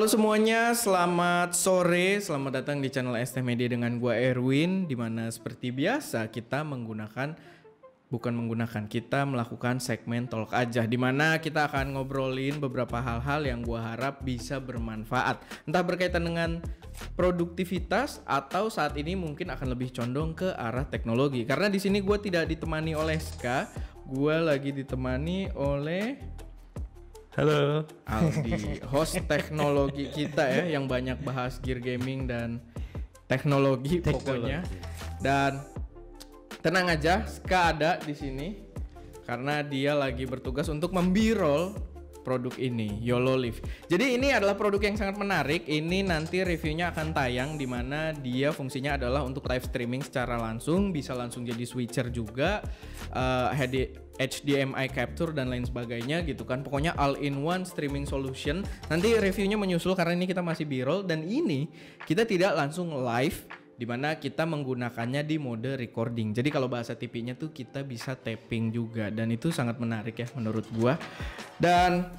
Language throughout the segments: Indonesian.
Halo semuanya, selamat sore, selamat datang di channel ST Media dengan gua Erwin, dimana seperti biasa kita kita melakukan segmen talk aja, dimana kita akan ngobrolin beberapa hal-hal yang gua harap bisa bermanfaat, entah berkaitan dengan produktivitas atau saat ini mungkin akan lebih condong ke arah teknologi. Karena di sini gua tidak ditemani oleh Ska, gua lagi ditemani oleh Halo Aldi, host teknologi kita ya, yang banyak bahas gear gaming dan teknologi pokoknya. Dan tenang aja, Ska ada di sini karena dia lagi bertugas untuk membirol produk ini, YOLO Live. Jadi ini adalah produk yang sangat menarik. Ini nanti reviewnya akan tayang, di mana dia fungsinya adalah untuk live streaming secara langsung, bisa langsung jadi switcher juga, HDMI capture dan lain sebagainya gitu kan. Pokoknya all in one streaming solution. Nanti reviewnya menyusul karena ini kita masih birol, dan ini kita tidak langsung live, dimana kita menggunakannya di mode recording. Jadi kalau bahasa TV-nya tuh kita bisa tapping juga, dan itu sangat menarik ya menurut gua. Dan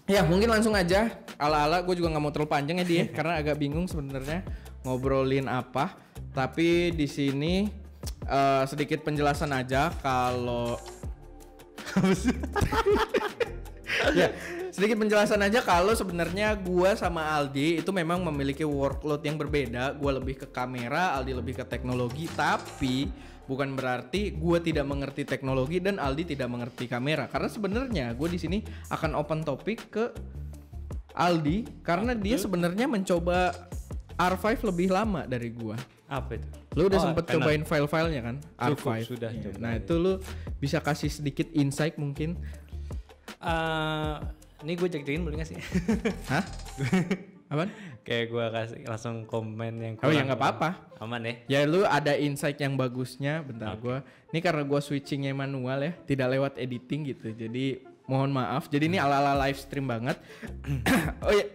ya mungkin langsung aja ala-ala, gue juga nggak mau terlalu panjang ya dia karena agak bingung sebenarnya ngobrolin apa. Tapi di sini sedikit penjelasan aja kalau ya, sedikit penjelasan aja kalau sebenarnya gua sama Aldi itu memang memiliki workload yang berbeda. Gua lebih ke kamera, Aldi lebih ke teknologi, tapi bukan berarti gua tidak mengerti teknologi dan Aldi tidak mengerti kamera. Karena sebenarnya gua di sini akan open topik ke Aldi karena dia sebenarnya mencoba R5 lebih lama dari gua. Apa itu? Lu udah sempet cobain file-filenya kan? Cukup, R5 sudah ya. coba. Nah itu lu bisa kasih sedikit insight mungkin. Ini gue cek-cekin boleh gak sih? Hah? Apaan? Kayak gue kasih langsung komen yang Oh ya nggak apa-apa. Aman ya? Ya lu ada insight yang bagusnya. Bentar gua. Ini karena gua switchingnya manual ya, tidak lewat editing gitu. Jadi mohon maaf. Jadi ini ala-ala live stream banget. Oh ya.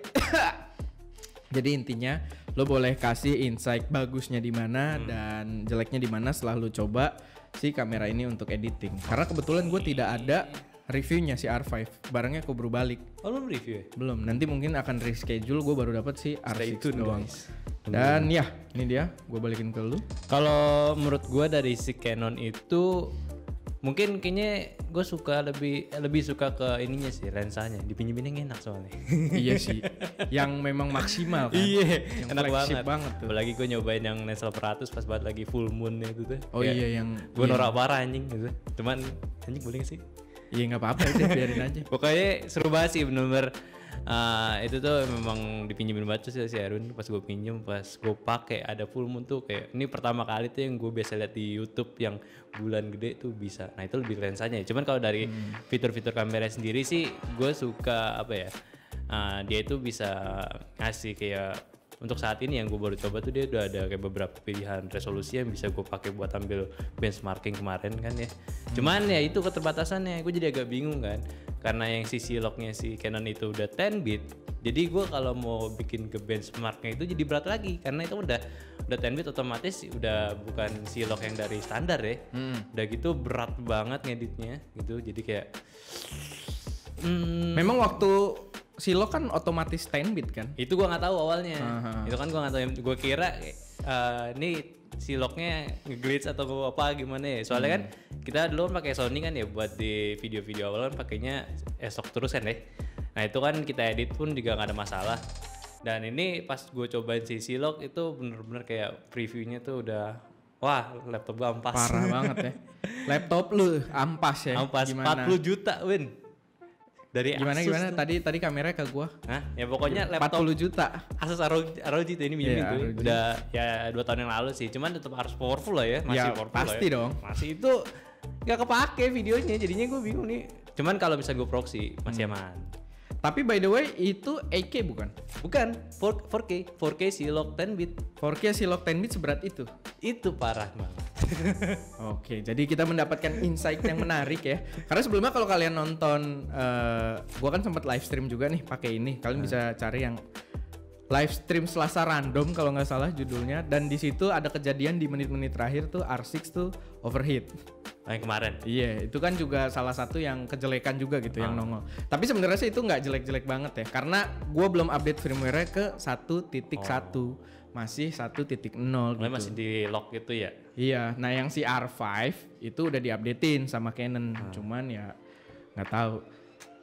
Jadi intinya lo boleh kasih insight bagusnya di mana dan jeleknya di mana setelah lo coba si kamera ini untuk editing. Karena kebetulan gue tidak ada reviewnya si R5, barangnya keburu balik. Oh belum review ya? Belum, nanti mungkin akan reschedule, gue baru dapat si R6 tune, doang. guys. Dan ya, ini dia, gue balikin ke lu. Kalau menurut gue dari si Canon itu mungkin kayaknya gue suka lebih suka ke ininya sih, lensanya. Dipinjemin yang enak soalnya. Iya sih, yang memang maksimal kan. Iya, Yang enak flagship banget tuh. Apalagi gue nyobain yang Nessel 100 pas banget lagi full moon itu tuh. Oh iya, yang gue norak parah anjing gitu. Cuman anjing boleh gak sih? Iya nggak apa-apa itu, biarin aja. Pokoknya seru banget sih bener-bener. Itu tuh memang dipinjemin banget sih si Erwin. Pas gue pinjem, pas gue pakai ada full moon tuh, kayak ini pertama kali tuh yang gue biasa lihat di YouTube yang bulan gede tuh bisa. Nah itu lebih lensanya. Cuman kalau dari fitur-fitur kamera sendiri sih gue suka apa ya, dia itu bisa ngasih kayak, untuk saat ini yang gue baru coba tuh dia udah ada kayak beberapa pilihan resolusi yang bisa gue pakai buat ambil benchmarking kemarin kan ya. Cuman ya itu keterbatasannya, gue jadi agak bingung kan, karena yang sisi locknya si Canon itu udah 10 bit. Jadi gue kalau mau bikin ke benchmarknya itu jadi berat lagi, karena itu udah 10 bit otomatis udah bukan si lock yang dari standar ya. Udah gitu berat banget ngeditnya gitu, jadi kayak Memang waktu Silo kan otomatis 10 bit kan? itu gua nggak tahu awalnya. Itu kan gua nggak tahu, gua kira ini siloknya nge-glitch atau apa gimana ya. Soalnya kan kita dulu pakai Sony kan ya, buat di video-video awal kan pakainya esok terus kan ya. Nah itu kan kita edit pun juga nggak ada masalah. Dan ini pas gue cobain si silok itu bener-bener kayak previewnya tuh udah, wah laptop gua ampas. Parah banget ya. Laptop lu ampas ya? Ampas Gimana? 40 juta Win. Dari Gimana Asus gimana? tuh. Tadi kameranya ke gua. Hah? Ya pokoknya laptop 40 juta. Asus ROG tuh ini minjemin tuh. ROG. Udah ya 2 tahun yang lalu sih. Cuman tetap harus powerful lah ya. Masih Ya, powerful pasti lah ya. dong. Masih itu nggak kepake videonya. Jadinya gue bingung nih. Cuman kalau bisa gue proxy masih aman. Tapi by the way itu 8K bukan? Bukan 4K Silok 10 bit. 4K Silok 10 bit seberat itu. Itu parah banget. Oke, jadi kita mendapatkan insight yang menarik ya. Karena sebelumnya kalau kalian nonton, gua kan sempat live stream juga nih pakai ini. Kalian bisa cari yang live stream Selasa random kalau nggak salah judulnya. Dan di situ ada kejadian di menit-menit terakhir tuh R6 tuh overheat. Yang kemarin. Iya, itu kan juga salah satu yang kejelekan juga gitu yang nongol. Tapi sebenarnya sih itu nggak jelek-jelek banget ya, karena gue belum update firmware-nya ke 1.1, masih 1.0 gitu. Masih di lock gitu ya? Iya, nah yang si R5 itu udah diupdatein sama Canon, cuman ya nggak tahu.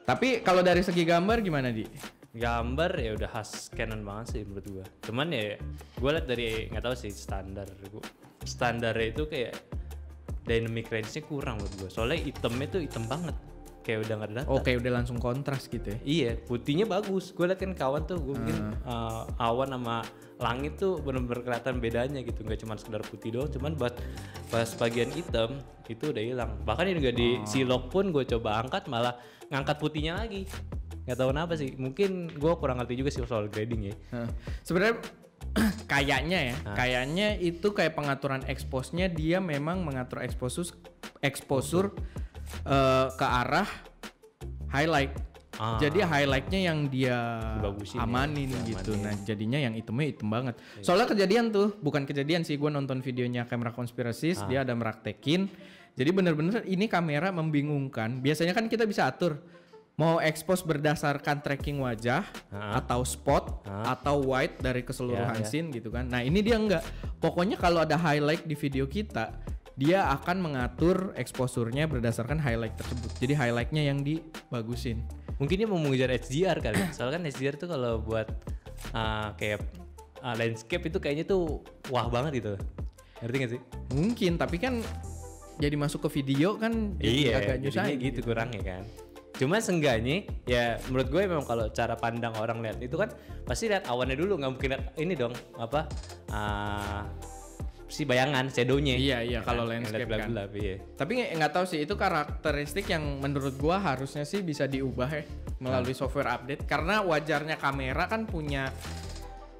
Tapi kalau dari segi gambar gimana Di? Gambar ya udah khas Canon banget sih menurut gua. Cuman ya gua liat dari nggak tahu sih standarnya itu kayak dynamic range-nya kurang menurut gua. Soalnya itemnya tuh item banget. Kayak udah nggak ada data. Oke, udah langsung kontras gitu ya. Iya, putihnya bagus. Gue liat kan kawan tuh, gue bikin awan sama langit tuh bener-bener kelihatan bedanya gitu. Nggak cuma sekedar putih doang, cuman buat pas bagian hitam itu udah hilang. Bahkan ini juga di silog pun gue coba angkat malah ngangkat putihnya lagi. Nggak tahu kenapa sih. Mungkin gue kurang ngerti juga sih soal grading ya. Sebenarnya kayaknya itu kayak pengaturan expose-nya, dia memang mengatur exposure ke arah highlight. Jadi highlightnya yang dia Dibagusin amanin gitu. Nah jadinya yang itemnya item banget. Soalnya kejadian tuh, bukan kejadian sih, gue nonton videonya Camera Conspiracies, dia ada meraktekin. Jadi bener-bener ini kamera membingungkan. Biasanya kan kita bisa atur mau expose berdasarkan tracking wajah atau spot atau white dari keseluruhan scene gitu kan. Nah ini dia enggak. Pokoknya kalau ada highlight di video kita, dia akan mengatur exposure-nya berdasarkan highlight tersebut. Jadi highlight-nya yang dibagusin. Mungkin dia mau mengejar HDR kali. Soalnya kan HDR tuh kalau buat kayak landscape itu kayaknya tuh wah banget gitu. Ngerti gak sih? Mungkin, tapi kan jadi masuk ke video kan iya, agak nyusahin gitu kurangnya kan. Cuma seenggaknya ya menurut gue memang kalau cara pandang orang lihat itu kan pasti lihat awannya dulu, nggak mungkin lihat ini dong apa si bayangan shadownya. Iya ya kalau kan? landscape kan. Gelap, iya. Tapi nggak tahu sih, itu karakteristik yang menurut gua harusnya sih bisa diubah ya melalui software update, karena wajarnya kamera kan punya,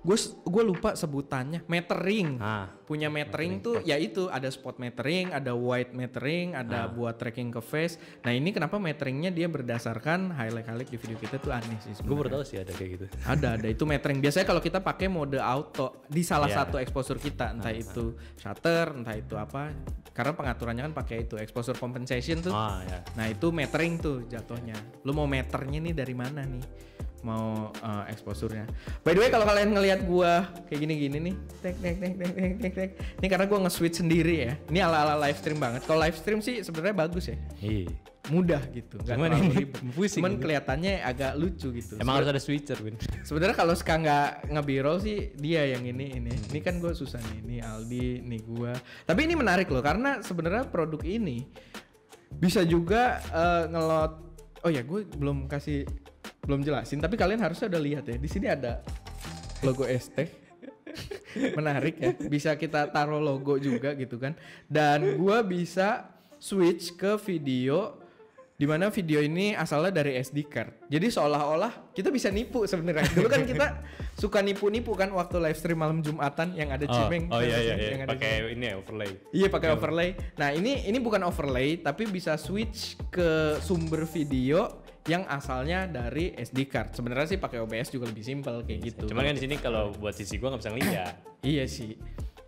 gue lupa sebutannya, metering. Punya metering tuh ya itu ada spot metering, ada white metering, ada buat tracking ke face. Nah ini kenapa meteringnya dia berdasarkan highlight di video kita tuh aneh sih sebenarnya. Gue baru tahu sih ada kayak gitu. Ada itu metering. Biasanya kalau kita pakai mode auto di salah satu exposure kita, entah itu shutter, entah itu apa. Karena pengaturannya kan pakai itu exposure compensation tuh. Nah itu metering tuh jatuhnya. Lu mau meternya nih dari mana nih? Mau exposure-nya. By the way kalau kalian ngelihat gua kayak gini-gini nih, tek. Ini karena gua nge-switch sendiri ya. Ini ala-ala live stream banget. Kalau live stream sih sebenarnya bagus ya. Iya. Mudah gitu. Enggak terlalu ribet. Cuman gitu. Kelihatannya agak lucu gitu. Emang harus ada switcher, Win. Sebenarnya kalau Ska nggak nge-b-roll sih dia yang ini. Ini kan gua susah nih. Ini Aldi, nih gua. Tapi ini menarik loh karena sebenarnya produk ini bisa juga ngelot. Oh ya, gue belum jelasin, tapi kalian harusnya udah lihat ya. Di sini ada logo ST. Menarik ya. Bisa kita taruh logo juga gitu kan. Dan gua bisa switch ke video di mana video ini asalnya dari SD card. Jadi seolah-olah kita bisa nipu sebenarnya. Dulu kan kita suka nipu-nipu kan waktu live stream malam Jumatan yang ada Cimeng. Oh iya. Pakai ini ya overlay. Iya, pakai overlay. Nah, ini bukan overlay tapi bisa switch ke sumber video yang asalnya dari SD card. Sebenarnya sih pakai OBS juga lebih simpel kayak gitu. Cuman kan di sini kalau buat sisi gua nggak bisa ngeliat. Iya sih.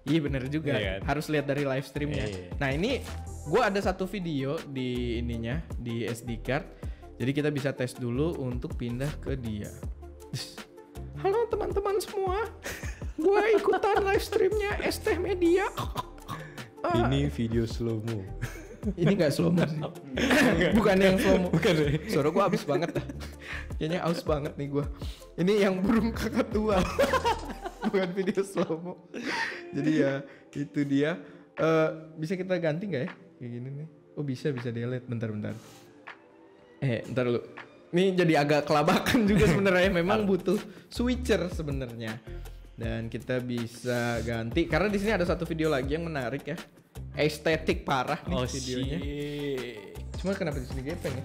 Iya bener juga. Iya kan? Harus lihat dari live streamnya. Iya. Nah ini gua ada satu video di ininya di SD card. Jadi kita bisa tes dulu untuk pindah ke dia. Halo teman-teman semua. Gua ikutan live streamnya ST Media. Ini video slow mo. Ini gak slow mo sih. Bukan yang slow mo. Bukan. Suara gue habis banget dah. Kayaknya aus banget nih gue. Ini yang burung kakak tua. Bukan video slow mo. Jadi ya itu dia. Bisa kita ganti gak ya? Kayak gini nih. Oh bisa delete. Bentar. Bentar lu. Ini jadi agak kelabakan juga sebenarnya. Memang butuh switcher sebenarnya. Dan kita bisa ganti. Karena di sini ada satu video lagi yang menarik ya. Estetik parah nih videonya. Cuma kenapa di sini gepeng ya?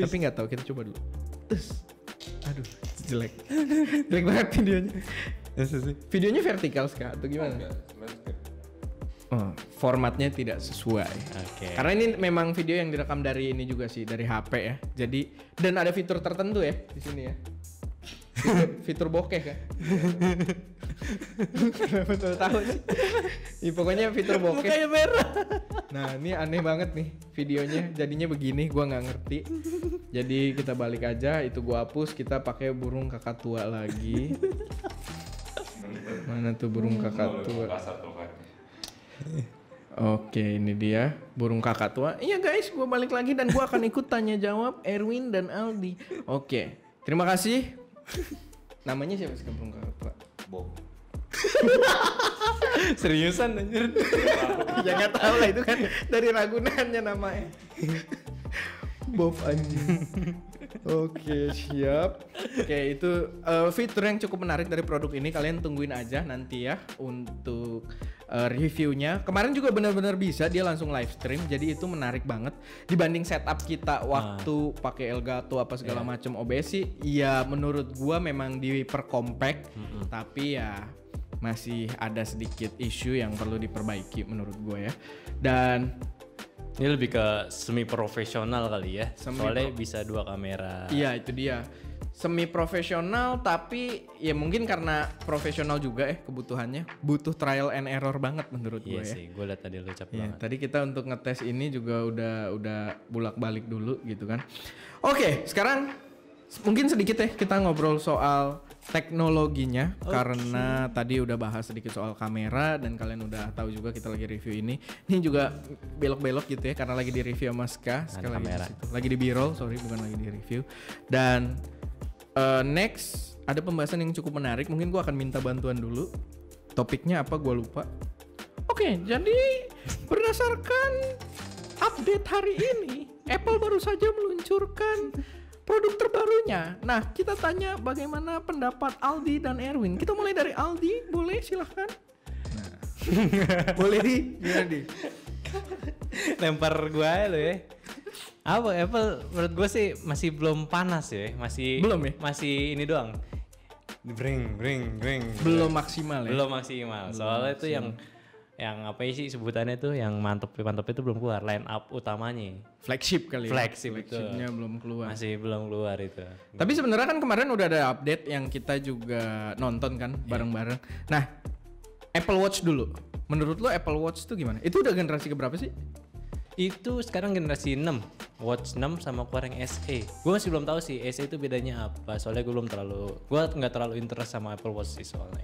Tapi nggak tahu, kita coba dulu. Aduh, jelek banget videonya. Videonya vertikal sekali atau gimana? Formatnya tidak sesuai. Karena ini memang video yang direkam dari ini juga sih, dari HP ya. Jadi dan ada fitur tertentu ya di sini ya. Fitur bokeh kan. Kenapa tahu sih? Pokoknya fitur bokeh. Mukanya merah. Nah ini aneh banget nih videonya, jadinya begini, gua nggak ngerti. Jadi kita balik aja, itu gua hapus, kita pakai burung kakak tua lagi. Mana tuh burung kakak tua? Oke, ini dia burung kakak tua. Iya guys, gua balik lagi dan gua akan ikut tanya jawab Erwin dan Aldi. Oke, terima kasih. Namanya siapa sih burung kakak tua? Bob. Seriusan anjir. Ya nggak tahu lah, itu kan dari Ragunannya namanya. Bob anjing. Oke, siap. Oke, itu fitur yang cukup menarik dari produk ini. Kalian tungguin aja nanti ya untuk reviewnya. Kemarin juga benar-benar bisa dia langsung live stream. Jadi itu menarik banget dibanding setup kita waktu pakai Elgato apa segala macam OBS sih. Ya menurut gua memang dipercompact, tapi ya masih ada sedikit isu yang perlu diperbaiki menurut gue ya. Dan Ini lebih ke semi profesional kali ya. Soalnya bisa 2 kamera. iya itu dia. Semi profesional tapi ya mungkin karena profesional juga kebutuhannya. Butuh trial and error banget menurut gue Iya ya. sih, gue liat tadi lu cap Iya, banget. tadi kita untuk ngetes ini juga udah bolak-balik dulu gitu kan. Oke, sekarang mungkin sedikit ya kita ngobrol soal teknologinya karena tadi udah bahas sedikit soal kamera dan kalian udah tahu juga kita lagi review ini. Ini juga belok-belok gitu ya karena lagi di review sama Ska sekali lagi di kamera. situ. Lagi di B-roll, sorry bukan lagi di review. Dan next ada pembahasan yang cukup menarik. Mungkin gua akan minta bantuan dulu. Topiknya apa gua lupa. Oke, jadi berdasarkan update hari ini, Apple baru saja meluncurkan produk terbarunya. Nah, kita tanya bagaimana pendapat Aldi dan Erwin. Kita mulai dari Aldi, boleh silahkan. Nah. Boleh di, gimana di? Lempar gue aja lo ya. Apa Apple menurut gue sih masih belum panas ya. Masih Belum ya? Masih ini doang. Bring. Belum maksimal ya. Belum maksimal. Soalnya itu yang apa sih sebutannya tuh yang mantep itu belum keluar, line up utamanya. Flagship kali ya. Flagship itu. Flagshipnya belum keluar. Masih belum keluar itu. Tapi sebenarnya kan kemarin udah ada update yang kita juga nonton kan bareng-bareng. Nah, Apple Watch dulu. Menurut lo Apple Watch itu gimana? Itu udah generasi keberapa sih? Itu sekarang generasi 6, Watch 6 sama keluar yang SE. Gue masih belum tahu sih SE itu bedanya apa. Soalnya gue nggak terlalu interest sama Apple Watch sih soalnya.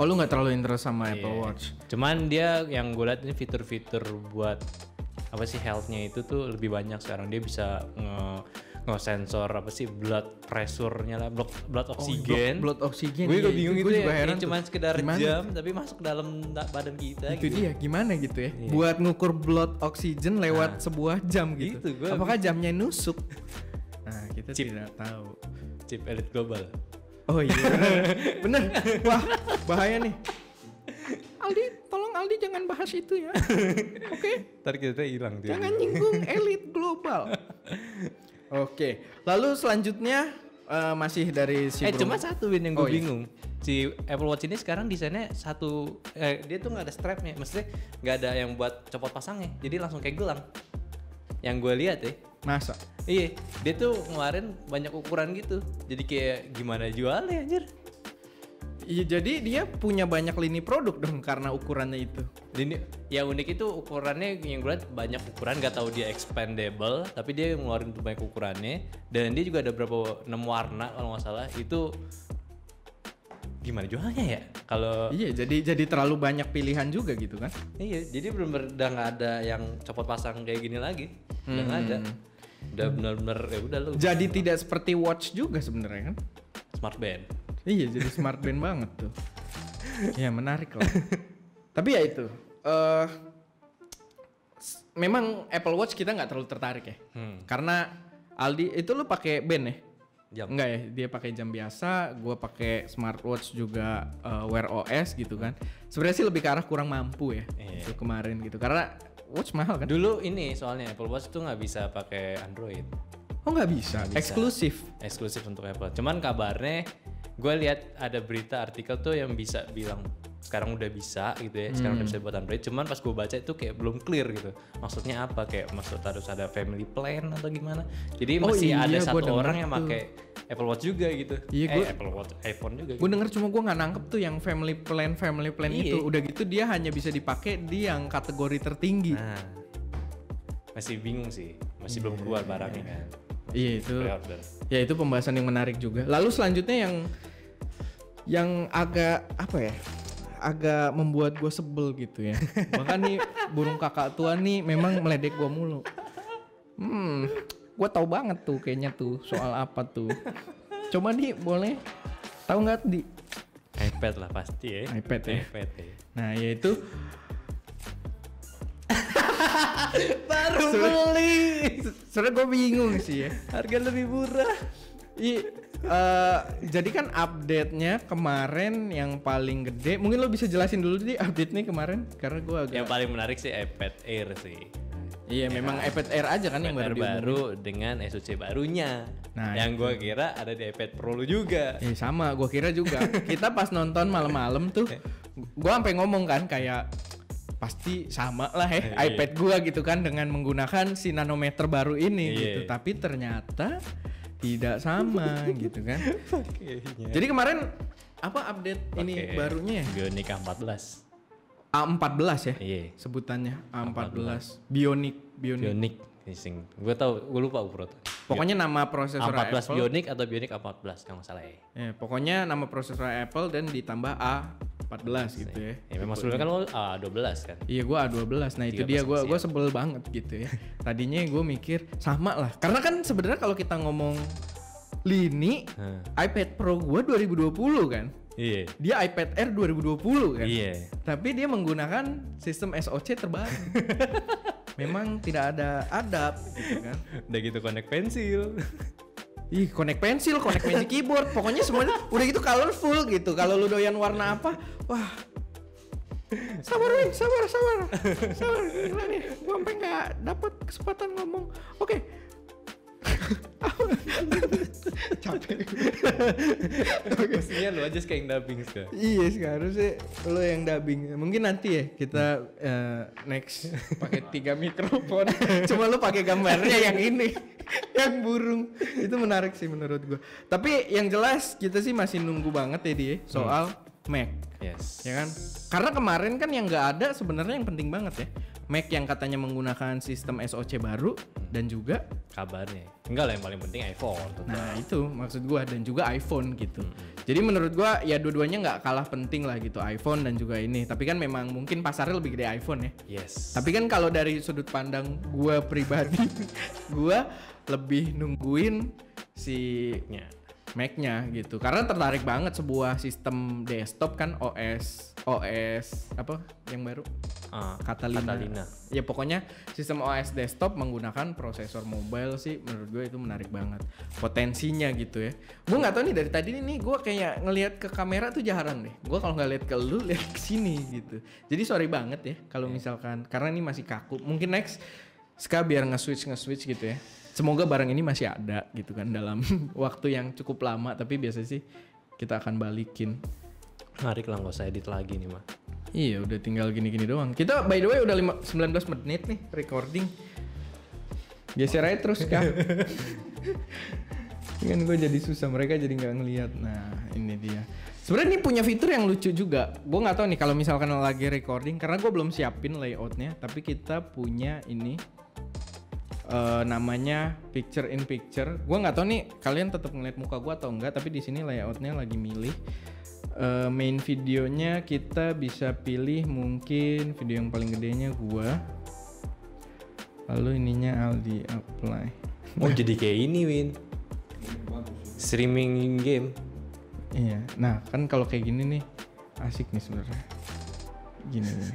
Oh, lu nggak terlalu interest sama Apple Iya. Watch? Cuman dia yang gue lihat ini fitur-fitur buat apa sih health-nya itu tuh lebih banyak sekarang. Dia bisa nge-sensor apa sih blood pressure-nya lah, blood oksigen. Blood oksigen. Gue iya, juga bingung gue itu juga ya. heran Ini cuma tuh. sekedar Gimana? jam tapi masuk dalam badan kita Itu gitu. dia, gimana gitu ya? Buat ngukur blood oksigen lewat sebuah jam gitu. Itu gua Apakah jamnya nusuk? Nah, kita Chip. tidak tahu. Chip Elite Global. Oh iya, bener. Wah, bahaya nih. Aldi, tolong Aldi jangan bahas itu ya. Oke, Ntar kita hilang dia. jangan nyinggung elit global. Oke, lalu selanjutnya masih dari si Cuma satu Win yang gue Oh, iya. bingung. Si Apple Watch ini sekarang desainnya satu, dia tuh nggak ada strapnya, maksudnya nggak ada yang buat copot pasangnya, jadi langsung kayak gelang. Yang gue lihat ya, Masa? iya, dia tuh ngeluarin banyak ukuran gitu, jadi kayak gimana jualnya anjir. Iya, jadi dia punya banyak lini produk dong karena ukurannya itu. Ini yang unik itu ukurannya yang gue lihat banyak ukuran, nggak tahu dia expandable, tapi dia ngeluarin banyak ukurannya, dan dia juga ada berapa 6 warna kalau nggak salah. Itu gimana jualnya ya? Kalau Iya, jadi terlalu banyak pilihan juga gitu kan? iya, jadi benar-benar udah nggak ada yang copot pasang kayak gini lagi, udah nggak ada, udah benar-benar ya udah lu Jadi tidak seperti watch juga sebenarnya kan? smart band. Iya, jadi smart band banget tuh. Ya menarik lah. Tapi ya itu, memang Apple Watch kita nggak terlalu tertarik ya, karena Aldi itu lu pakai band ya? Jam. Enggak ya, dia pakai jam biasa, gua pakai smartwatch juga Wear OS gitu kan. Sebenarnya sih lebih ke arah kurang mampu ya, itu kemarin gitu, karena watch mahal kan? Dulu ini soalnya Apple Watch tuh nggak bisa pakai Android, Oh nggak bisa, eksklusif. eksklusif untuk Apple. Cuman kabarnya gue lihat ada berita artikel tuh yang bisa bilang sekarang udah bisa gitu ya, sekarang udah bisa buat Android, cuman pas gue baca itu kayak belum clear gitu, maksudnya apa, kayak maksud harus ada family plan atau gimana, jadi masih ada satu orang yang pakai Apple Watch juga gitu. Apple Watch, iPhone juga gue denger, cuma gue nggak nangkep tuh yang family plan itu. Udah gitu dia hanya bisa dipakai di yang kategori tertinggi. Nah, masih bingung sih, masih belum keluar barangnya kan. Iya itu. Ya itu pembahasan yang menarik juga. Lalu selanjutnya yang agak apa ya? Agak membuat gue sebel gitu ya. Bahkan nih burung kakak tua nih memang meledek gue mulu. Gue tahu banget tuh kayaknya tuh soal apa tuh. Coba nih boleh tahu nggak di iPad lah pasti ya. iPad ya. Nah yaitu baru beli. Sebenernya gue bingung sih ya. Harga lebih murah. Jadi kan update-nya kemarin yang paling gede, mungkin lo bisa jelasin dulu di update-nya kemarin karena gue agak. Yang paling menarik sih iPad Air sih. Iya ya, memang iPad Air aja kan yang baru dengan SoC barunya. Nah, yang gue kira ada di iPad Pro lu juga. Sama, gue kira juga. Kita pas nonton malam-malam tuh, gue sampai ngomong kan kayak pasti sama lah iPad gue gitu kan dengan menggunakan si nanometer baru ini gitu. Tapi ternyata tidak sama gitu kan. Jadi kemarin apa update ini barunya ya? Bionic A14. A14 ya? Sebutannya A14. Bionic. Gue lupa bro. Pokoknya nama prosesor A14 Apple. Bionic atau Bionic A14 kalau nggak salah ya. Pokoknya nama prosesor Apple dan ditambah A14 gitu ya. Memang sebelumnya kan lo A12 kan? Iya gue A12. Nah itu dia gue sebel banget gitu ya. Tadinya gue mikir sama lah. Karena kan sebenarnya kalau kita ngomong lini iPad Pro gue 2020 kan. Iya. Dia iPad Air 2020 kan. Iya. Tapi dia menggunakan sistem SoC terbaru. Memang tidak ada adab gitu kan. Udah gitu connect pensil. Connect pensil, connect magic keyboard, pokoknya semuanya udah gitu colorful gitu. Kalau lu doyan warna apa, wah. Sabar. Gila nih, gua sampai nggak dapat kesempatan ngomong. Oke. Capek. Mestinya lu aja kayak yang dubbing sekarang. Iya seharusnya lu yang dubbing. Mungkin nanti ya kita next pakai 3 mikrofon. Cuma lu pakai gambarnya yang ini, yang burung. Itu menarik sih menurut gua. Tapi yang jelas kita sih masih nunggu banget ya dia soal Mac. Yes. Ya kan? Karena kemarin kan yang nggak ada sebenarnya yang penting banget ya. Mac yang katanya menggunakan sistem SoC baru dan juga kabarnya. Enggak lah, yang paling penting iPhone. Nah itu maksud gua, dan juga iPhone gitu. Jadi menurut gua ya dua-duanya nggak kalah penting lah gitu, iPhone dan juga ini. Tapi kan memang mungkin pasarnya lebih gede iPhone ya. Yes. Tapi kan kalau dari sudut pandang gua pribadi, gua lebih nungguin si Mac-nya gitu. Karena tertarik banget sebuah sistem desktop kan, OS apa yang baru? Catalina. Ya pokoknya sistem OS desktop menggunakan prosesor mobile sih menurut gue itu menarik banget. Potensinya gitu ya. Gue nggak tahu nih dari tadi nih gue kayak ngelihat ke kamera tuh jarang deh. Gue kalau nggak lihat ke lu, lihat ke sini gitu. Jadi sorry banget ya kalau misalkan karena ini masih kaku. Mungkin next Ska biar nge-switch gitu ya. Semoga barang ini masih ada gitu kan dalam waktu yang cukup lama, tapi biasa sih kita akan balikin. Menarik lah, gak usah edit lagi nih mah. Iya udah tinggal gini-gini doang. Kita by the way udah 19 menit nih recording. Geser aja terus kan. Kan gue jadi susah, mereka jadi nggak ngelihat. Nah ini dia. Sebenarnya ini punya fitur yang lucu juga. Gue nggak tahu nih kalau misalkan lagi recording karena gue belum siapin layoutnya. Tapi kita punya ini. Namanya picture in picture. Gue nggak tahu nih kalian tetap ngeliat muka gue atau enggak, tapi di sini layoutnya lagi milih. Main videonya kita bisa pilih mungkin video yang paling gedenya gue. Lalu ininya Aldi apply. Oh jadi kayak ini Win. Streaming game. Iya. Nah kan kalau kayak gini nih asik nih sebenarnya. Gini nih.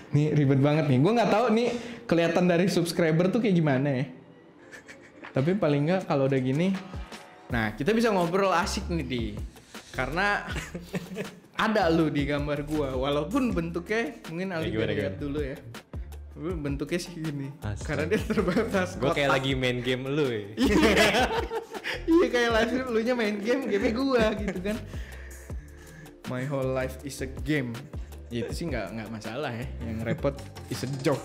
Nih ribet banget nih. Gue nggak tahu nih kelihatan dari subscriber tuh kayak gimana ya. Tapi paling nggak kalau udah gini, nah kita bisa ngobrol asik nih di. Karena ada lu di gambar gue, walaupun bentuknya mungkin Aldi lihat dulu ya. Bentuknya sih gini. Karena dia terbatas. Gue kayak lagi main game lu ya. Iya kayak live stream lu nya main game gua gitu kan. My whole life is a game. Ya, itu sih nggak masalah ya. Yang repot is a joke.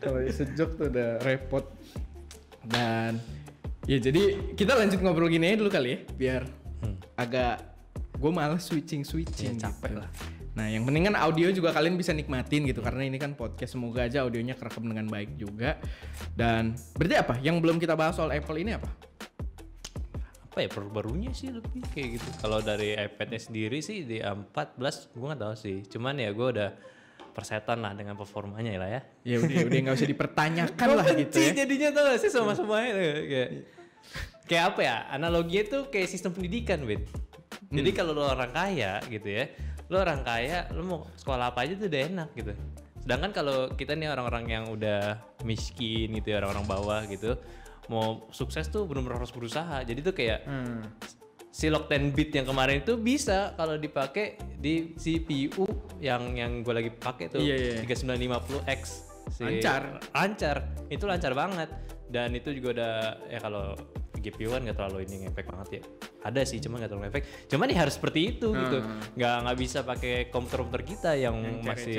Kalau is a joke tuh udah repot. Dan ya jadi kita lanjut ngobrol gini aja dulu kali ya, biar agak gue malas switching ya, capek gitu. lah. Nah yang penting kan audio juga kalian bisa nikmatin gitu, karena ini kan podcast, semoga aja audionya kerekam dengan baik juga. Dan berarti apa yang belum kita bahas soal Apple ini apa? Apa ya, baru-barunya sih lebih kayak gitu. Kalau dari iPad-nya sendiri sih di A14 gue nggak tahu sih, cuman ya gue udah persetan lah dengan performanya lah ya. Ya udah nggak usah dipertanyakan lah gitu ya. Jadinya tau gak sih sama semuanya kayak apa ya, analoginya tuh kayak sistem pendidikan, Wid. Jadi kalau lo orang kaya gitu ya, lo orang kaya, lo mau sekolah apa aja tuh udah enak gitu. Sedangkan kalau kita nih orang-orang yang udah miskin gitu ya, orang-orang bawah gitu, mau sukses tuh benar-benar harus berusaha. Jadi tuh kayak Silog 10 bit yang kemarin itu bisa kalau dipakai di CPU yang gue lagi pakai tuh, 3950X. Lancar. Itu lancar banget. Dan itu juga udah ya, kalau GPU kan nggak terlalu ini ngefek banget ya. Ada sih, cuma nggak terlalu ngefek. Cuman ya harus seperti itu gitu. Nggak bisa pakai komputer kita yang masih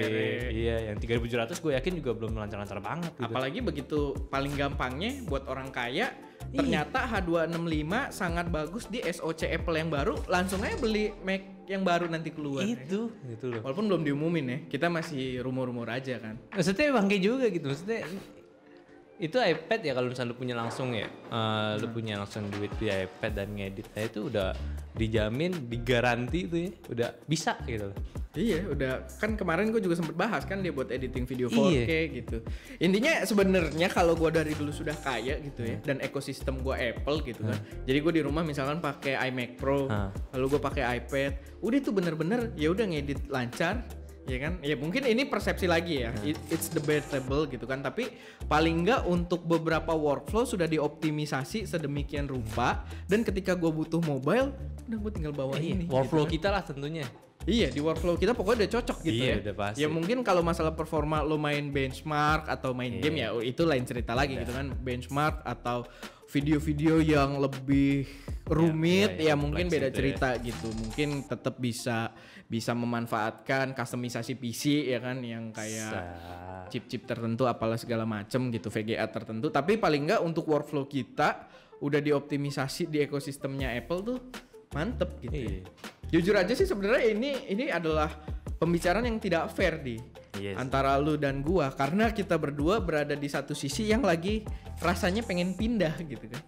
yang 3700 gue yakin juga belum lancar-lancar banget gitu. Apalagi begitu paling gampangnya buat orang kaya, ternyata H265 sangat bagus di SoC Apple yang baru, langsung aja beli Mac yang baru nanti keluar. Itu gitu loh. Walaupun belum diumumin ya, kita masih rumor-rumor aja kan. Maksudnya bangke juga gitu, maksudnya itu iPad ya, kalau misalnya lu punya langsung ya, lu punya langsung duit di iPad dan ngedit, itu udah dijamin, digaranti itu ya, udah bisa gitu loh. Iya, udah kan kemarin gue juga sempet bahas kan dia buat editing video 4K gitu. Intinya sebenarnya kalau gue dari dulu sudah kaya gitu ya, dan ekosistem gue Apple gitu kan. Jadi gue di rumah misalkan pakai iMac Pro, lalu gue pakai iPad, udah tuh bener-bener ya udah ngedit lancar. Ya kan, ya mungkin ini persepsi lagi ya, it's debatable gitu kan, tapi paling enggak untuk beberapa workflow sudah dioptimisasi sedemikian rupa, dan ketika gue butuh mobile, udah gue tinggal bawa ini. Workflow gitu kita kan. lah tentunya. Iya, di workflow kita pokoknya udah cocok gitu ya. Udah pasti. Ya mungkin kalau masalah performa lo main benchmark atau main game ya itu lain cerita lagi gitu kan, benchmark atau video-video yang lebih rumit ya mungkin beda cerita gitu. Mungkin tetap bisa memanfaatkan customisasi PC ya kan, yang kayak chip-chip tertentu apalah segala macem gitu, VGA tertentu, tapi paling enggak untuk workflow kita udah dioptimisasi di ekosistemnya Apple tuh mantep gitu. Jujur aja sih sebenarnya ini adalah pembicaraan yang tidak fair antara lu dan gua, karena kita berdua berada di satu sisi yang lagi rasanya pengen pindah gitu kan.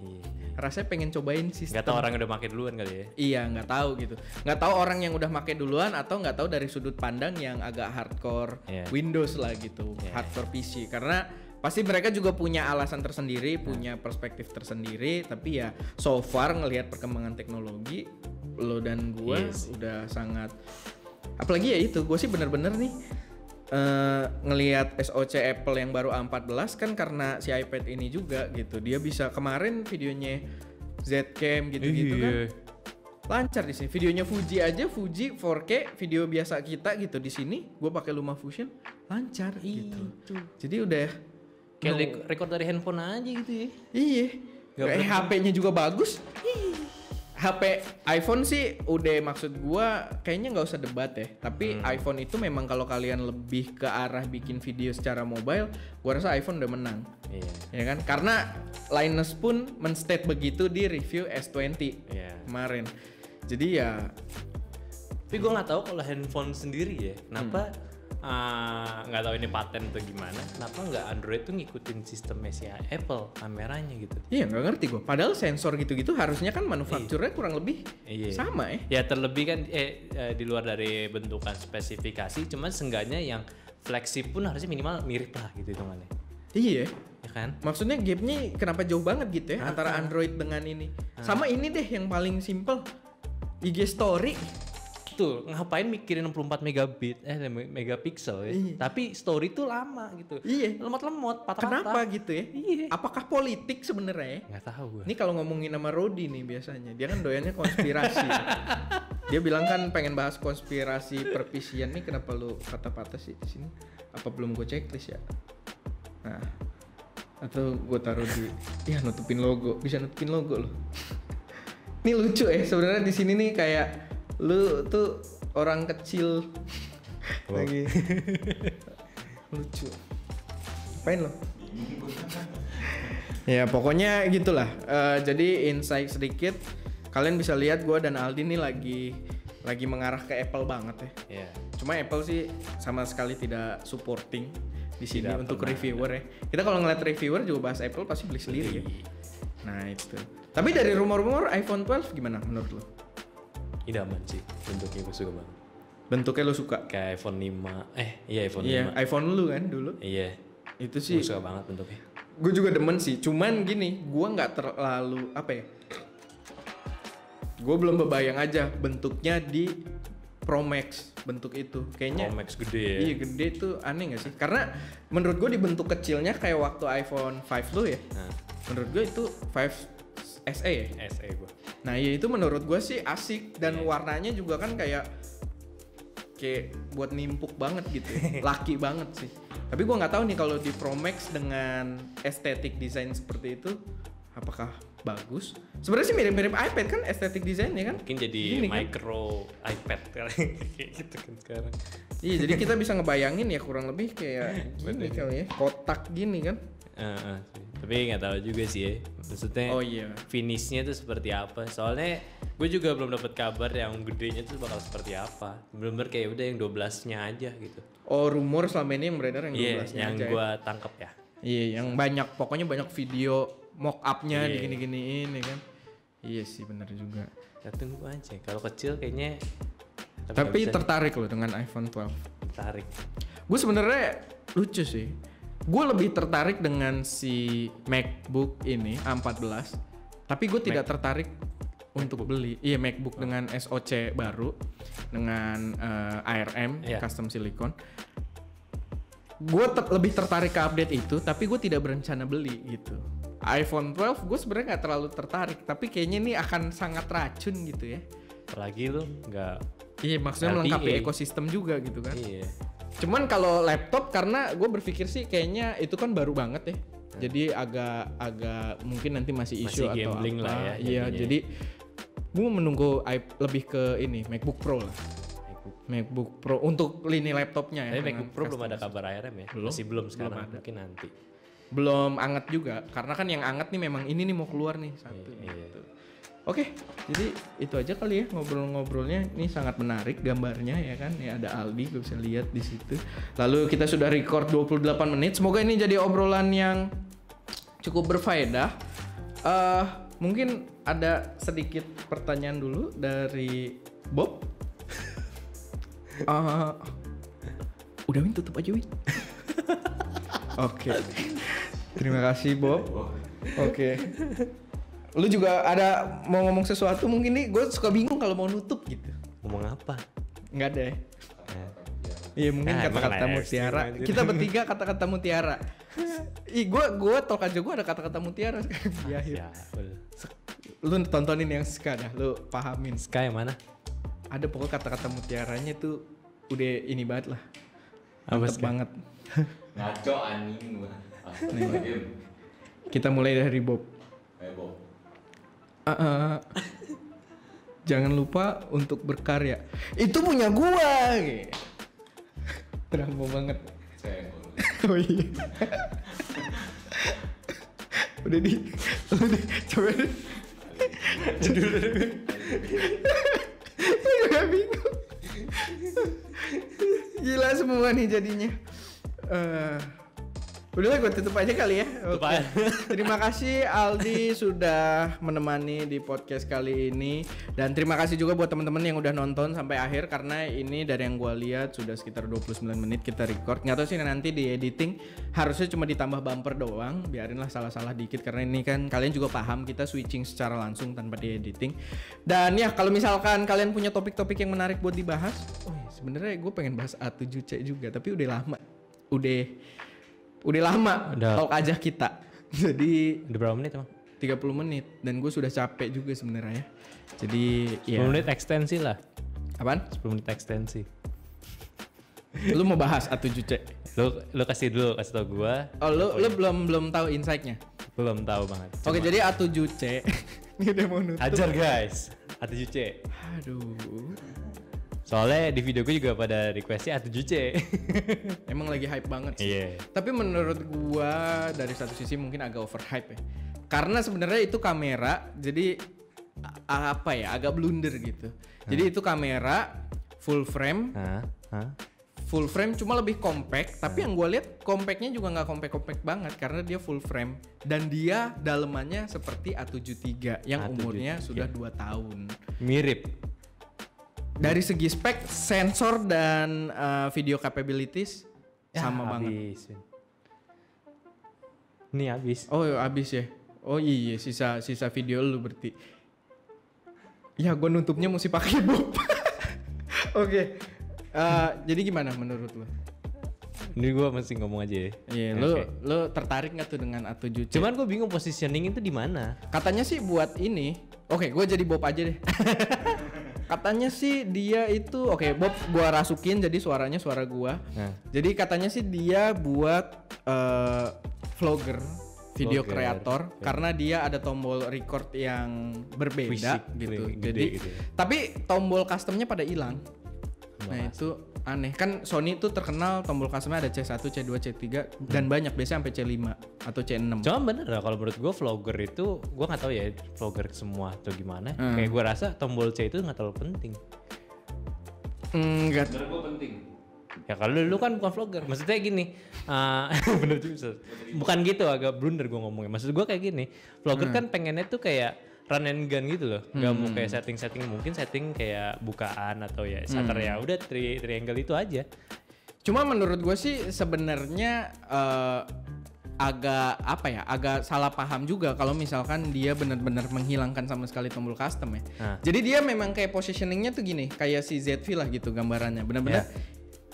Rasanya pengen cobain sistem. Gak tau orang yang udah make duluan kali ya. Iya, nggak tahu gitu. Nggak tahu orang yang udah make duluan atau nggak tahu dari sudut pandang yang agak hardcore Windows lah gitu, hardcore PC. Karena pasti mereka juga punya alasan tersendiri, punya perspektif tersendiri. Tapi ya so far ngelihat perkembangan teknologi, lo dan gua udah sangat. Apalagi ya itu, gue sih bener-bener nih ngelihat SoC Apple yang baru A14 kan karena si iPad ini juga gitu. Dia bisa kemarin videonya Zcam gitu-gitu kan lancar di sini. Videonya Fuji aja, Fuji 4K, video biasa kita gitu di sini. Gue pakai LumaFusion lancar gitu. Jadi udah kayak record dari handphone aja gitu ya. Iya. HP-nya juga bagus. HP iPhone sih udah, maksud gua kayaknya nggak usah debat ya. Tapi iPhone itu memang kalau kalian lebih ke arah bikin video secara mobile, gua rasa iPhone udah menang. Ya kan? Karena Linus pun men-state begitu di review S20 kemarin. Jadi ya. Tapi gua nggak tahu kalau handphone sendiri ya. Kenapa? Nggak tahu ini paten atau gimana, kenapa nggak Android tuh ngikutin sistemnya si Apple kameranya gitu. Iya, nggak ngerti gue, padahal sensor gitu-gitu harusnya kan manufakturnya kurang lebih sama ya. Ya terlebih kan di luar dari bentukan spesifikasi, cuman seenggaknya yang flagship pun harusnya minimal mirip lah gitu hitungannya. Iya ya kan, maksudnya gapnya kenapa jauh banget gitu ya antara Android dengan ini. Sama ini deh yang paling simple, IG Story. Tuh, ngapain mikirin 64 megapiksel ya? Tapi story tuh lama gitu. Lemot-lemot, patah-patah. Kenapa gitu ya? Apakah politik sebenarnya? Nggak tahu gue. Ini kalau ngomongin sama Rodi nih biasanya, dia kan doyannya konspirasi. Dia bilang kan pengen bahas konspirasi perpisian nih, kenapa lu patah-patah sih di sini? Apa belum gue checklist ya? Nah, Atau gue taruh di, ya nutupin logo, bisa nutupin logo loh. Ini lucu ya sebenarnya di sini nih kayak lu tuh orang kecil lagi lucu. Apain lo? Ya pokoknya gitulah. Jadi insight sedikit, kalian bisa lihat gue dan Aldi nih lagi mengarah ke Apple banget ya. Iya. Cuma Apple sih sama sekali tidak supporting di sini Tidak untuk pernah. reviewer ya. Kita kalau ngeliat reviewer juga bahas Apple pasti beli sendiri ya. Nah itu. Tapi dari rumor-rumor iPhone 12 gimana menurut lo? Idaman sih, bentuknya gue suka banget. Bentuknya lo suka? Kayak iPhone 5. Iya iPhone Iya, 5. iPhone lu kan dulu. Iya. Itu sih. Gue suka banget bentuknya. Gue juga demen sih. Cuman gini, gue nggak terlalu apa ya? Gue belum kebayang aja bentuknya di Pro Max bentuk itu. Kayaknya Pro Max gede ya. Iya gede tuh aneh gak sih? Karena menurut gue di bentuk kecilnya kayak waktu iPhone 5 lo ya. Nah, Menurut gue itu 5 SE ya. SE gue. Nah ya itu menurut gue sih asik dan warnanya juga kan kayak buat nimpuk banget gitu ya. Laki banget sih. Tapi gue nggak tahu nih kalau di Pro Max dengan estetik desain seperti itu apakah bagus? Sebenarnya sih mirip-mirip iPad kan estetik desainnya kan? Mungkin jadi Gini kan? micro iPad kayak gitu kan sekarang. Iya jadi kita bisa ngebayangin ya kurang lebih kayak gini Betul. kali ya, kotak gini kan? Sih. Tapi nggak tahu juga sih ya. Maksudnya Oh iya. finishnya tuh seperti apa? Soalnya gue juga belum dapat kabar yang gedenya tuh bakal seperti apa. Bener-bener kayak udah yang 12-nya aja gitu. Oh rumor selama ini yang beredar yang 12-nya Iya, yang aja ya? gue tangkap ya. Iya yang banyak, pokoknya banyak video mock up-nya Iya. digini-giniin ya kan? Iya sih benar juga. Ya tunggu aja. Kalau kecil kayaknya Tapi nggak bisa tertarik loh dengan iPhone 12. ditarik. Gue sebenarnya lucu sih. Gue lebih tertarik dengan si MacBook ini A14. Tapi gue tidak tertarik untuk beli. Iya MacBook dengan SoC baru dengan ARM Iya. custom silicon. Gue lebih tertarik ke update itu, tapi gue tidak berencana beli gitu. iPhone 12 gue sebenarnya nggak terlalu tertarik, tapi kayaknya ini akan sangat racun gitu ya. Apalagi lu nggak. Iya maksudnya LTE. melengkapi ekosistem juga gitu kan. Iya. Cuman kalau laptop karena gue berpikir sih kayaknya itu kan baru banget ya. Jadi agak mungkin nanti masih isu Masih atau gambling apa. lah ya Iya, jadinya. jadi gue menunggu lebih ke ini MacBook Pro lah. MacBook Pro untuk lini laptopnya ya. Tapi dengan MacBook Pro belum ada customization. kabar ARM ya? Belum. Masih belum sekarang, Belum ada. mungkin nanti. Belum anget juga karena kan yang anget nih memang ini nih mau keluar nih satu. Iya. Gitu. Oke, jadi itu aja kali ya ngobrol-ngobrolnya. Ini sangat menarik gambarnya ya kan. Ya ada Aldi, gue bisa lihat di situ. Lalu kita sudah record 28 menit. Semoga ini jadi obrolan yang cukup berfaedah. Mungkin ada sedikit pertanyaan dulu dari Bob. Udah Win, tutup aja Win. Oke. Terima kasih Bob. Oke. Lu juga ada mau ngomong sesuatu mungkin nih, gue suka bingung kalau mau nutup gitu. Ngomong apa? Nggak ada ya? Iya mungkin kata-kata emang mutiara. ekstrim aja. Kita bertiga kata-kata mutiara. Ih gue talk aja gue ada kata-kata mutiara sekarang di akhir. Ya, udah. Lu tontonin yang Ska dah, lu pahamin. Sky yang mana? Ada pokoknya kata-kata mutiaranya tuh udah ini banget lah. Apa Mantep Ska? banget. Ngaco anjing gua. Nih. Kita mulai dari Bob. Bob. Jangan lupa untuk berkarya. Itu punya gua. Drama banget. Saya Oh iya. Udah coba deh. Gue bingung. Gila semua nih jadinya. Udahlah gue tutup aja kali ya. Tutup Oke. aja. Terima kasih Aldi sudah menemani di podcast kali ini. Dan terima kasih juga buat teman-teman yang udah nonton sampai akhir. Karena ini dari yang gue lihat sudah sekitar 29 menit kita record. Nggak tahu sih nanti di editing harusnya cuma ditambah bumper doang. Biarinlah salah-salah dikit karena ini kan kalian juga paham kita switching secara langsung tanpa di editing. Dan ya kalau misalkan kalian punya topik-topik yang menarik buat dibahas. Sebenarnya gue pengen bahas A7C juga tapi udah lama. Udah lama talk aja kita. Jadi Udah berapa menit emang? 30 menit dan gue sudah capek juga sebenarnya ya. Jadi 10 ya. menit ekstensi lah. Apaan? 10 menit ekstensi. Lu mau bahas A7C? Lu kasih tau gua. Oh, lu belum tahu insight-nya. Belum tahu banget. Oke, jadi A7C ini udah mau nutup. Ajar guys. A7C. Aduh. Soalnya di video gue juga pada requestnya A7C. Emang lagi hype banget sih. Iya. Tapi menurut gua dari satu sisi mungkin agak overhype ya. Karena sebenarnya itu kamera, jadi apa ya, agak blunder gitu. Jadi itu kamera full frame. Full frame cuma lebih compact, tapi yang gue lihat compactnya juga nggak compact banget karena dia full frame dan dia dalemannya seperti A73 yang A73. umurnya sudah 2 tahun. Mirip. Dari segi spek, sensor dan video capabilities sama banget. Habis. Ini habis. Oh habis ya. Oh iya sisa video lu berarti. Ya gue nutupnya mesti pakai bob. Oke. Jadi gimana menurut lo? Ini gue mesti ngomong aja ya. Iya, lo tertarik nggak tuh dengan A7C? Cuman gue bingung positioning itu di mana. Katanya sih buat ini. Oke, gue jadi Bob aja deh. Katanya sih dia itu, Bob gue rasukin jadi suaranya suara gue. Jadi katanya sih dia buat vlogger, video kreator, karena dia ada tombol record yang berbeda Fisik, gitu. gede Jadi, gitu ya. tapi tombol customnya pada hilang. Nah itu aneh kan, Sony tuh terkenal tombol customnya ada C1, C2, C3 dan banyak, biasanya sampai C5 atau C6. Cuma bener lah kalau menurut gue vlogger itu, gue nggak tahu ya vlogger semua atau gimana. Kayak gue rasa tombol C itu nggak terlalu penting. Enggak. Menurut gue penting. Ya kalau lu kan bukan vlogger, maksudnya gini, bener juga. Bukan gitu, agak blunder gue ngomongnya. Maksud gue kayak gini, vlogger kan pengennya tuh kayak run and gun gitu loh, nggak mau kayak setting mungkin setting kayak bukaan atau ya shutter ya udah triangle itu aja. Cuma menurut gue sih sebenarnya agak salah paham juga kalau misalkan dia benar-benar menghilangkan sama sekali tombol custom ya. Jadi dia memang kayak positioningnya tuh gini, kayak si ZV lah gitu gambarannya, benar-benar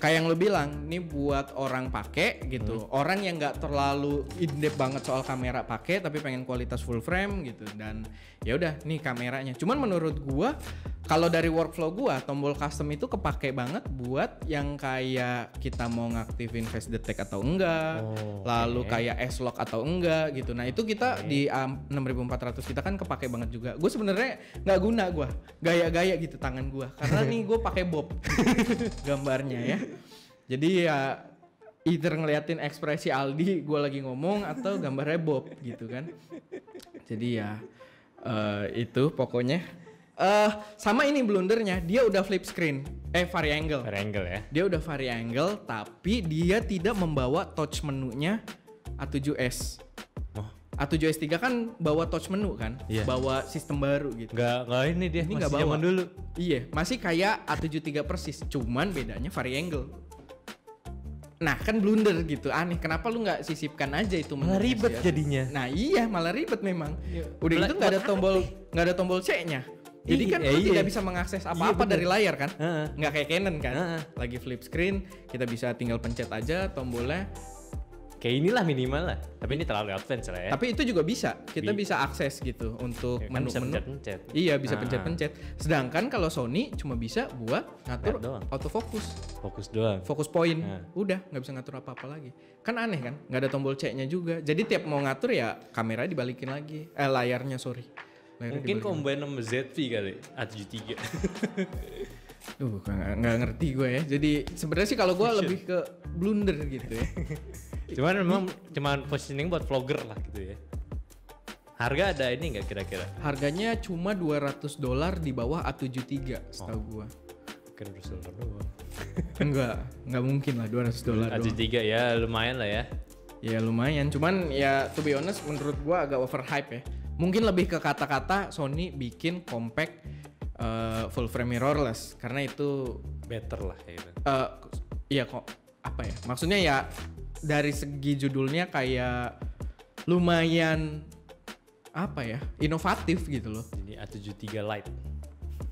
kayak yang lo bilang, ini buat orang pakai gitu, orang yang nggak terlalu in-depth banget soal kamera pakai, tapi pengen kualitas full frame gitu, dan ya udah nih kameranya. Cuman menurut gua, kalau dari workflow gua, tombol custom itu kepake banget buat yang kayak kita mau ngaktifin face detect atau enggak, lalu kayak S-Lock atau enggak gitu. Nah itu kita di 6400 kita kan kepake banget juga. Gue sebenarnya nggak guna gua gaya-gaya gitu tangan gua, karena nih gue pakai bob gambarnya ya. Jadi ya either ngeliatin ekspresi Aldi gue lagi ngomong atau gambarnya Bob gitu kan. Jadi ya itu pokoknya. Sama ini blundernya, dia udah flip screen, variangle. Variangle ya. Dia udah variangle tapi dia tidak membawa touch menunya A7S. A7S3 kan bawa touch menu kan, bawa sistem baru gitu. Nggak ini dia, ini masih nggak bawa zaman dulu. Iya, masih kayak A73 persis, cuman bedanya variangle. Nah kan blunder gitu, aneh. Kenapa lu nggak sisipkan aja itu? Malah ribet jadinya. Nah iya, malah ribet memang. Udah gitu nggak ada tombol C-nya. Jadi kan lu tidak bisa mengakses apa-apa dari layar kan? Nggak kayak Canon kan? Lagi flip screen, kita bisa tinggal pencet aja tombolnya. Kayak inilah minimal lah, tapi ini terlalu advance lah ya. Tapi itu juga bisa, kita bisa akses gitu untuk kan bisa menu-menu. pencet-pencet. Iya bisa pencet-pencet. Sedangkan kalau Sony cuma bisa buat ngatur autofocus. Fokus doang. Fokus point, udah nggak bisa ngatur apa-apa lagi. Kan aneh kan, nggak ada tombol C-nya juga. Jadi tiap mau ngatur ya kamera dibalikin lagi, layarnya sorry. Mungkin combine sama ZV kali, A73. Nggak ngerti gue ya. Jadi sebenarnya sih kalau gue lebih ke blunder gitu ya. Cuman positioning buat vlogger lah gitu ya. Harga ada ini nggak kira-kira? Harganya cuma $200 di bawah A73 setahu gue. Kira $200 doang. Enggak mungkin lah $200 doang. A73 ya lumayan lah ya. Ya lumayan, cuman ya to be honest menurut gue agak overhype ya. Mungkin lebih ke kata-kata Sony bikin compact full frame mirrorless karena itu better lah gitu. Iya kok apa ya? Maksudnya ya dari segi judulnya kayak lumayan apa ya? Inovatif gitu loh. Jadi A73 Lite.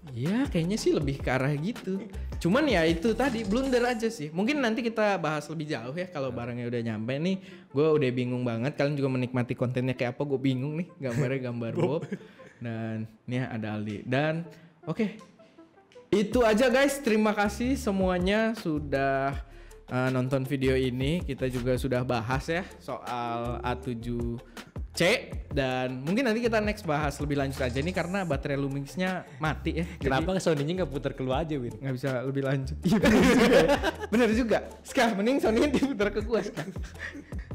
Ya kayaknya sih lebih ke arah gitu. Cuman ya itu tadi blunder aja sih. Mungkin nanti kita bahas lebih jauh ya kalau barangnya udah nyampe nih. Gue udah bingung banget. Kalian juga menikmati kontennya kayak apa? Gue bingung nih. Gambarnya gambar Bob. Dan nih ada Aldi. Dan oke. Itu aja guys. Terima kasih semuanya sudah nonton video ini. Kita juga sudah bahas ya soal A7C, dan mungkin nanti kita next bahas lebih lanjut aja nih karena baterai Lumix-nya mati ya. Kenapa Sony-nya nggak putar keluar aja, Win? Nggak bisa lebih lanjut. Iya bener juga. Ya. Bener juga. Sekarang mending Sony diputar ke gua sekarang.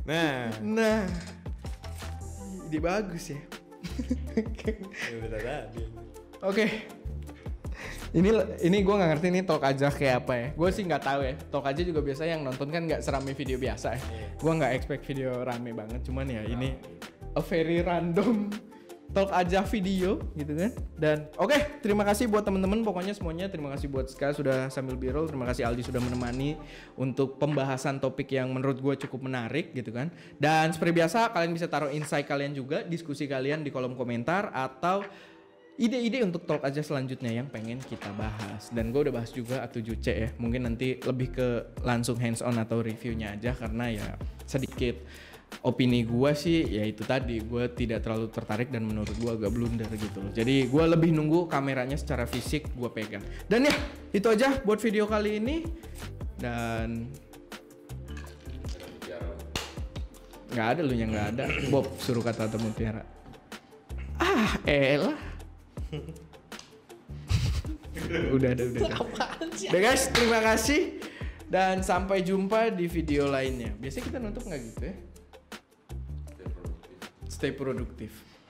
Nah, ide bagus ya. Oke. Ini gue nggak ngerti nih talk aja kayak apa ya. Gue sih nggak tahu ya. Talk aja juga biasa yang nonton kan nggak serame video biasa ya. Gue nggak expect video rame banget. Cuman ya ini a very random talk aja video gitu kan. Dan oke, terima kasih buat temen-temen pokoknya semuanya. Terima kasih buat Ska sudah sambil B-roll. Terima kasih Aldi sudah menemani untuk pembahasan topik yang menurut gue cukup menarik gitu kan. Dan seperti biasa kalian bisa taruh insight kalian juga, diskusi kalian di kolom komentar atau ide-ide untuk talk aja selanjutnya yang pengen kita bahas. Dan gue udah bahas juga A7C ya. Mungkin nanti lebih ke langsung hands on atau reviewnya aja karena ya sedikit opini gue sih ya itu tadi, gue tidak terlalu tertarik dan menurut gue agak blunder gitu loh. Jadi gue lebih nunggu kameranya secara fisik gue pegang. Dan ya itu aja buat video kali ini. Dan nggak ada lu yang nggak ada. Bob suruh kata Mutiara. Elah. udah. Udah guys, terima kasih dan sampai jumpa di video lainnya. Biasanya kita nutup nggak gitu ya? Stay produktif.